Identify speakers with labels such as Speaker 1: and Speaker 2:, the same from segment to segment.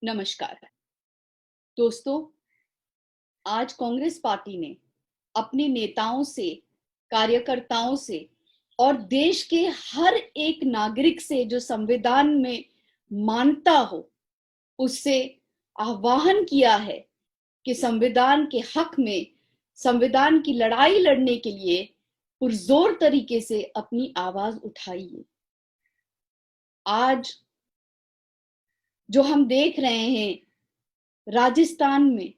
Speaker 1: नमस्कार दोस्तों। आज कांग्रेस पार्टी ने अपने नेताओं से, कार्यकर्ताओं से और देश के हर एक नागरिक से जो संविधान में मानता हो, उससे आह्वान किया है कि संविधान के हक में, संविधान की लड़ाई लड़ने के लिए पुरजोर तरीके से अपनी आवाज उठाइए। आज जो हम देख रहे हैं राजस्थान में,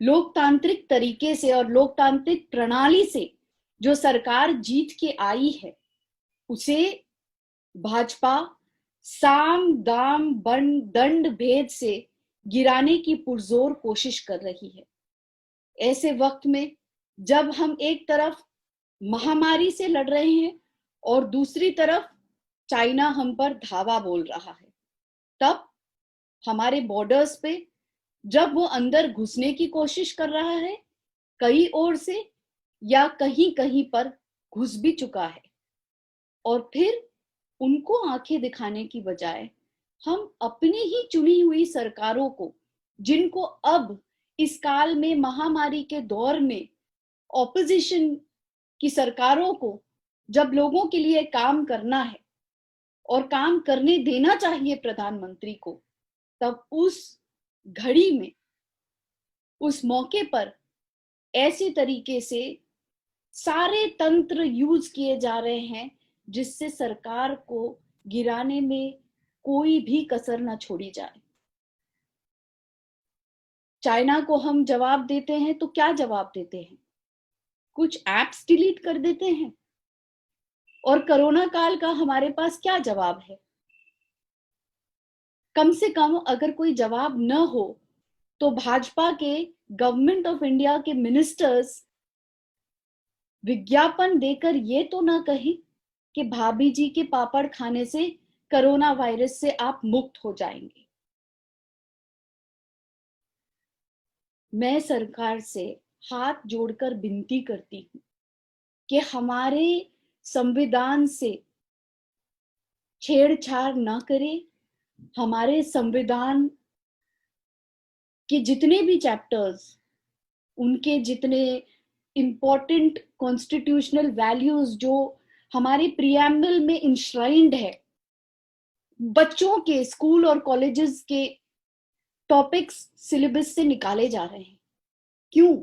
Speaker 1: लोकतांत्रिक तरीके से और लोकतांत्रिक प्रणाली से जो सरकार जीत के आई है, उसे भाजपा साम दाम दंड भेद से गिराने की पुरजोर कोशिश कर रही है। ऐसे वक्त में जब हम एक तरफ महामारी से लड़ रहे हैं और दूसरी तरफ चाइना हम पर धावा बोल रहा है, तब हमारे बॉर्डर्स पे जब वो अंदर घुसने की कोशिश कर रहा है कई ओर से, या कहीं कहीं पर घुस भी चुका है, और फिर उनको आंखें दिखाने की बजाय हम अपनी ही चुनी हुई सरकारों को, जिनको अब इस काल में महामारी के दौर में ऑपोजिशन की सरकारों को जब लोगों के लिए काम करना है और काम करने देना चाहिए प्रधानमंत्री को, तब उस घड़ी में, उस मौके पर ऐसे तरीके से सारे तंत्र यूज किए जा रहे हैं जिससे सरकार को गिराने में कोई भी कसर ना छोड़ी जाए। चाइना को हम जवाब देते हैं तो क्या जवाब देते हैं? कुछ एप्स डिलीट कर देते हैं। और कोरोना काल का हमारे पास क्या जवाब है? कम से कम अगर कोई जवाब न हो तो भाजपा के, गवर्नमेंट ऑफ इंडिया के मिनिस्टर्स विज्ञापन देकर ये तो ना कहें कि भाभी जी के पापड़ खाने से कोरोना वायरस से आप मुक्त हो जाएंगे। मैं सरकार से हाथ जोड़कर विनती करती हूँ कि हमारे संविधान से छेड़छाड़ ना करें। हमारे संविधान के जितने भी चैप्टर्स, उनके जितने इंपॉर्टेंट कॉन्स्टिट्यूशनल वैल्यूज जो हमारे प्रीएम्बल में इंश्राइंड है, बच्चों के स्कूल और कॉलेजेस के टॉपिक्स सिलेबस से निकाले जा रहे हैं। क्यों?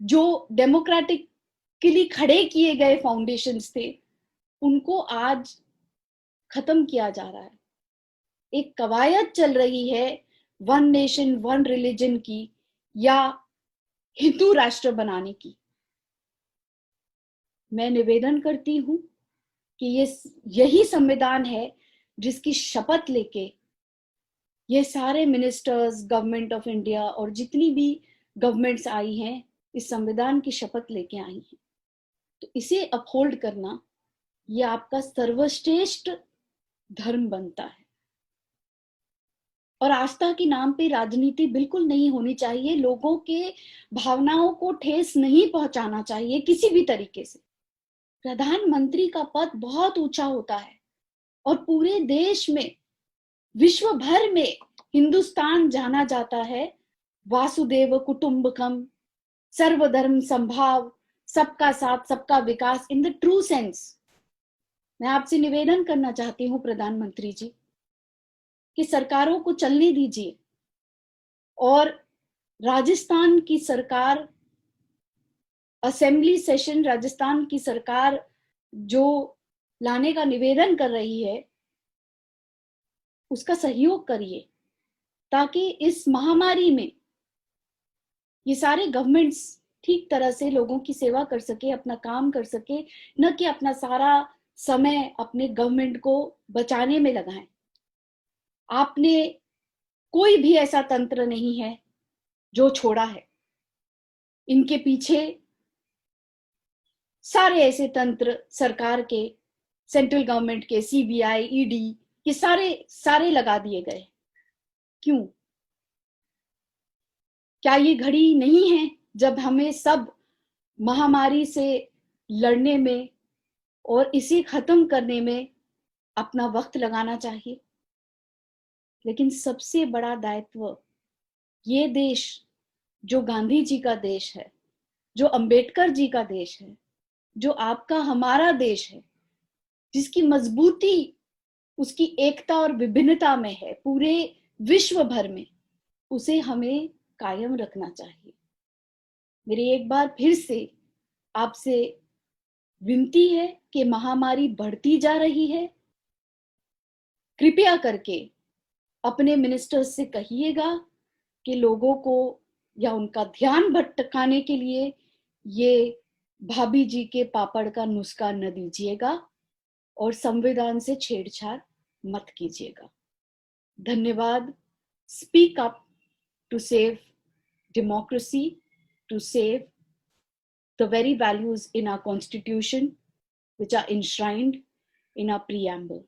Speaker 1: जो डेमोक्रेटिकली खड़े किए गए फाउंडेशंस थे, उनको आज खत्म किया जा रहा है। एक कवायद चल रही है वन नेशन वन रिलीजन की, या हिंदू राष्ट्र बनाने की। मैं निवेदन करती हूं कि यही संविधान है जिसकी शपथ लेके ये सारे मिनिस्टर्स, गवर्नमेंट ऑफ इंडिया और जितनी भी गवर्नमेंट्स आई हैं, इस संविधान की शपथ लेके आई हैं। तो इसे अपहोल्ड करना ये आपका सर्वश्रेष्ठ धर्म बनता है। और आस्था के नाम पे राजनीति बिल्कुल नहीं होनी चाहिए। लोगों के भावनाओं को ठेस नहीं पहुंचाना चाहिए किसी भी तरीके से। प्रधानमंत्री का पद बहुत ऊंचा होता है और पूरे देश में, विश्व भर में हिंदुस्तान जाना जाता है वासुदेव कुटुंबकम, सर्वधर्म संभाव, सबका साथ सबका विकास इन द ट्रू सेंस। मैं आपसे निवेदन करना चाहती हूँ प्रधानमंत्री जी कि सरकारों को चलने दीजिए, और राजस्थान की सरकार, असेंबली सेशन राजस्थान की सरकार जो लाने का निवेदन कर रही है, उसका सहयोग करिए ताकि इस महामारी में ये सारे गवर्नमेंट्स ठीक तरह से लोगों की सेवा कर सके, अपना काम कर सके, न कि अपना सारा समय अपने गवर्नमेंट को बचाने में लगाएं। आपने कोई भी ऐसा तंत्र नहीं है जो छोड़ा है। इनके पीछे सारे ऐसे तंत्र सरकार के, सेंट्रल गवर्नमेंट के, सीबीआई, ईडी, ये सारे लगा दिए गए। क्यों? क्या ये घड़ी नहीं है जब हमें सब महामारी से लड़ने में और इसे खत्म करने में अपना वक्त लगाना चाहिए? लेकिन सबसे बड़ा दायित्व ये देश जो गांधी जी का देश है, जो अंबेडकर जी का देश है, जो आपका हमारा देश है, जिसकी मजबूती उसकी एकता और विभिन्नता में है पूरे विश्व भर में, उसे हमें कायम रखना चाहिए। मेरी एक बार फिर से आपसे विनती है कि महामारी बढ़ती जा रही है, कृपया करके अपने मिनिस्टर्स से कहिएगा कि लोगों को या उनका ध्यान भटकाने के लिए ये भाभी जी के पापड़ का नुस्खा न दीजिएगा और संविधान से छेड़छाड़ मत कीजिएगा। धन्यवाद। Speak up to save democracy, to save the very values in our constitution which are enshrined in our preamble.